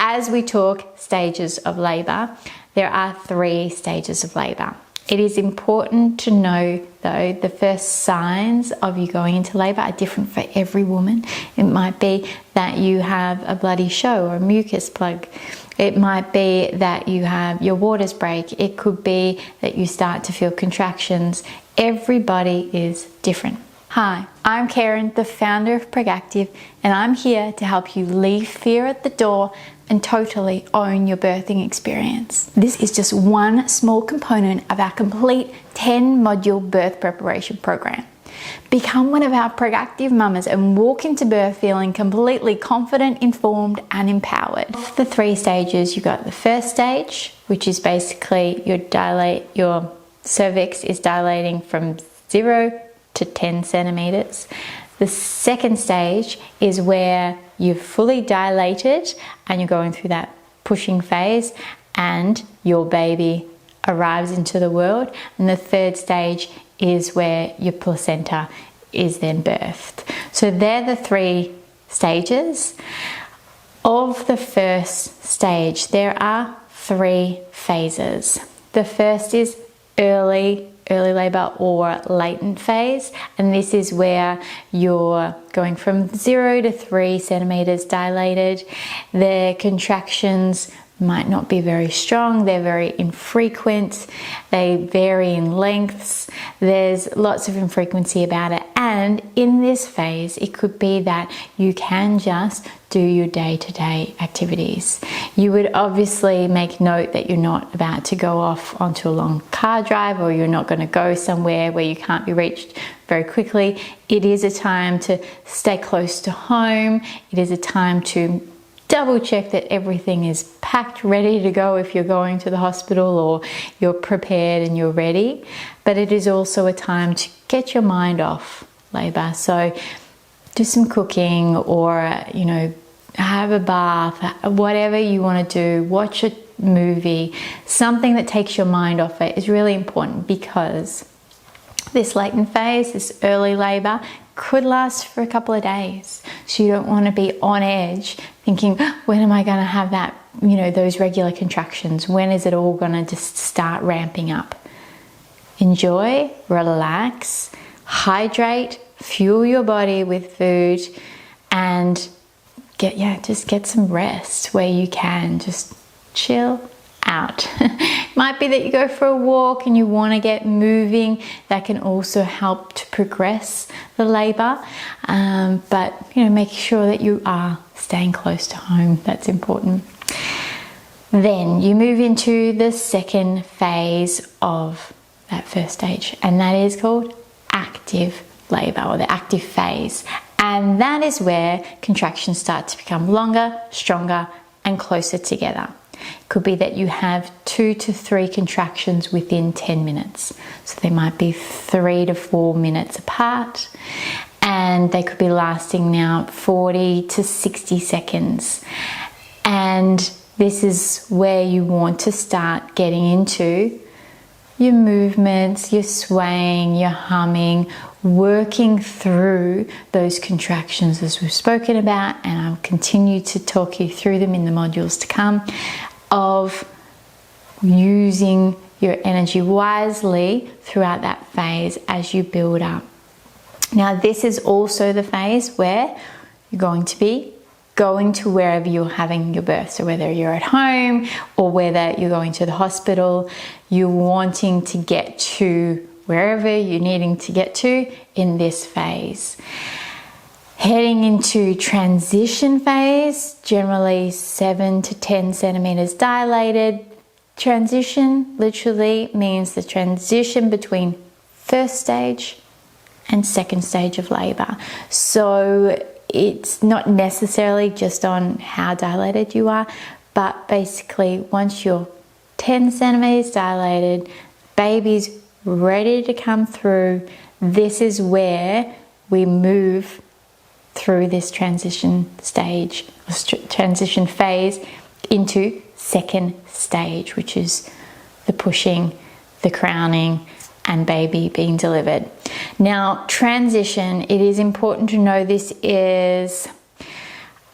as we talk stages of labor, there are 3 stages of labor. It is important to know, though, the first signs of you going into labor are different for every woman. It might be that you have a bloody show or a mucus plug. It might be that you have your waters break. It could be that you start to feel contractions. Everybody is different. Hi, I'm Karen, the founder of Proactive, and I'm here to help you leave fear at the door and totally own your birthing experience. This is just one small component of our complete 10-module birth preparation program. Become one of our proactive mamas and walk into birth feeling completely confident, informed, and empowered. Of the 3 stages, you've got the first stage, which is basically your cervix is dilating from 0 to 10 centimeters. The second stage is where you're fully dilated and you're going through that pushing phase and your baby arrives into the world. And the third stage is where your placenta is then birthed. So they're the 3 stages. Of the first stage, there are 3 phases. The first is early labor or latent phase, and this is where you're going from 0 to 3 centimeters dilated. The contractions might not be very strong, they're very infrequent, they vary in lengths, there's lots of infrequency about it, and in this phase it could be that you can just do your day-to-day activities. You would obviously make note that you're not about to go off onto a long car drive, or you're not going to go somewhere where you can't be reached very quickly. It is a time to stay close to home. It is a time to double check that everything is packed, ready to go if you're going to the hospital, or you're prepared and you're ready. But it is also a time to get your mind off labor. So do some cooking, or have a bath, whatever you want to do, watch a movie, something that takes your mind off it is really important, because this latent phase, this early labor, could last for a couple of days. So you don't want to be on edge thinking, when am I going to have that, those regular contractions? When is it all going to just start ramping up? Enjoy, relax, hydrate, fuel your body with food, and just get some rest where you can. Just chill out. Might be that you go for a walk and you want to get moving. That can also help to progress the labor, but make sure that you are staying close to home. That's important. Then you move into the second phase of that first stage, and that is called active labor, or the active phase. And that is where contractions start to become longer, stronger, and closer together. It could be that you have 2 to 3 contractions within 10 minutes. So they might be 3 to 4 minutes apart, and they could be lasting now 40 to 60 seconds. And this is where you want to start getting into your movements, your swaying, your humming, working through those contractions as we've spoken about, and I'll continue to talk you through them in the modules to come, of using your energy wisely throughout that phase as you build up. Now, this is also the phase where you're going to be going to wherever you're having your birth. So whether you're at home or whether you're going to the hospital, you're wanting to get to wherever you're needing to get to in this phase. Heading into transition phase, generally 7 to 10 centimeters dilated. Transition literally means the transition between first stage and second stage of labor. So it's not necessarily just on how dilated you are, but basically once you're 10 centimeters dilated, baby's ready to come through, this is where we move through this transition stage, transition phase, into second stage, which is the pushing, the crowning, and baby being delivered. Now, transition, it is important to know this is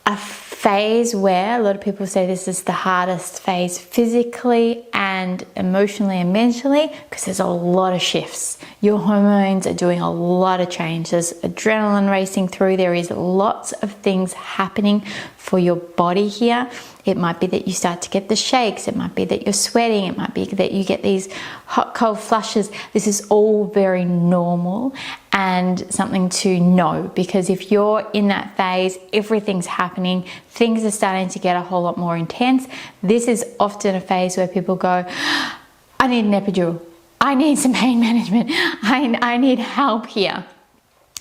a phase where a lot of people say this is the hardest phase physically and emotionally and mentally, because there's a lot of shifts. Your hormones are doing a lot of change. There's adrenaline racing through. There is lots of things happening for your body here. It might be that you start to get the shakes. It might be that you're sweating. It might be that you get these hot, cold flushes. This is all very normal and something to know, because if you're in that phase, everything's happening, things are starting to get a whole lot more intense. This is often a phase where people go, I need an epidural. I need some pain management. I need help here.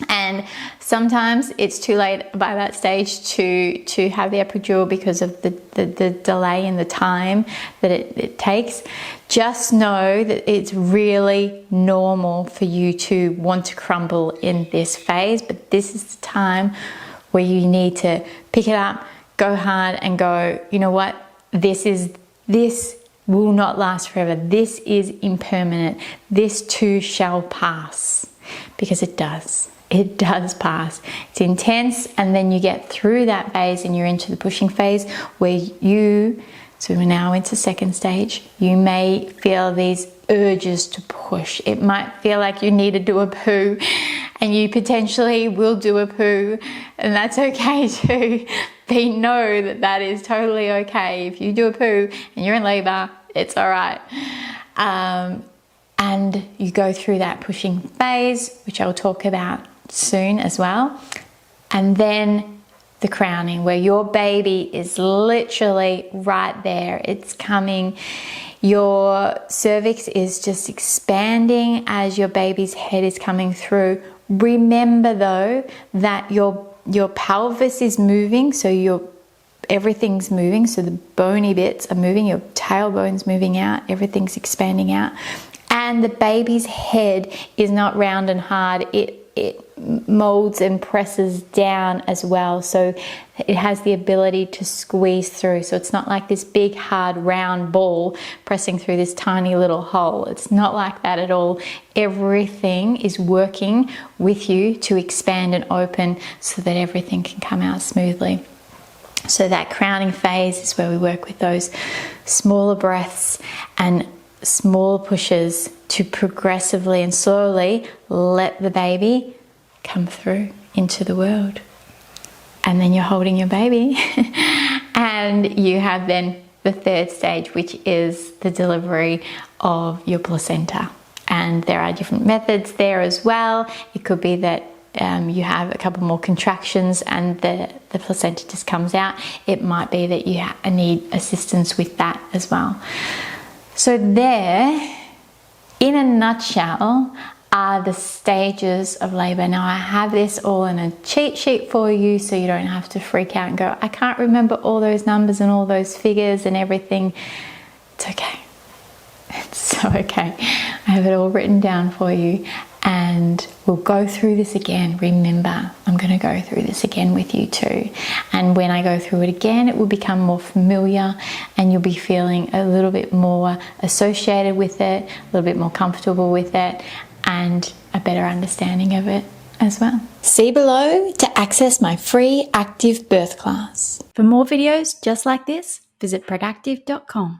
And sometimes it's too late by that stage to have the epidural because of the delay in the time that it takes. Just know that it's really normal for you to want to crumble in this phase, but this is the time where you need to pick it up, go hard and go, you know what, this will not last forever. This is impermanent. This too shall pass, because it does. It does pass. It's intense, and then you get through that phase and you're into the pushing phase where so we're now into second stage, you may feel these urges to push. It might feel like you need to do a poo, and you potentially will do a poo, and that's okay too. Know that that is totally okay. If you do a poo and you're in labor, it's all right. And you go through that pushing phase, which I'll talk about soon as well. And then the crowning, where your baby is literally right there. It's coming. Your cervix is just expanding as your baby's head is coming through. Remember though that your pelvis is moving, so everything's moving, so the bony bits are moving, your tailbone's moving out, everything's expanding out. And the baby's head is not round and hard. It molds and presses down as well, so it has the ability to squeeze through. So it's not like this big hard round ball pressing through this tiny little hole. It's not like that at all. Everything is working with you to expand and open so that everything can come out smoothly. So that crowning phase is where we work with those smaller breaths and small pushes to progressively and slowly let the baby come through into the world. And then you're holding your baby and you have then the third stage, which is the delivery of your placenta. And there are different methods there as well. It could be that you have a couple more contractions and the placenta just comes out. It might be that you need assistance with that as well. So there, in a nutshell, are the stages of labor. Now I have this all in a cheat sheet for you so you don't have to freak out and go, I can't remember all those numbers and all those figures and everything. It's okay. It's so okay. I have it all written down for you, and we'll go through this again. Remember, I'm going to go through this again with you too. And when I go through it again, it will become more familiar and you'll be feeling a little bit more associated with it, a little bit more comfortable with it, and a better understanding of it as well. See below to access my free active birth class. For more videos just like this, visit productive.com.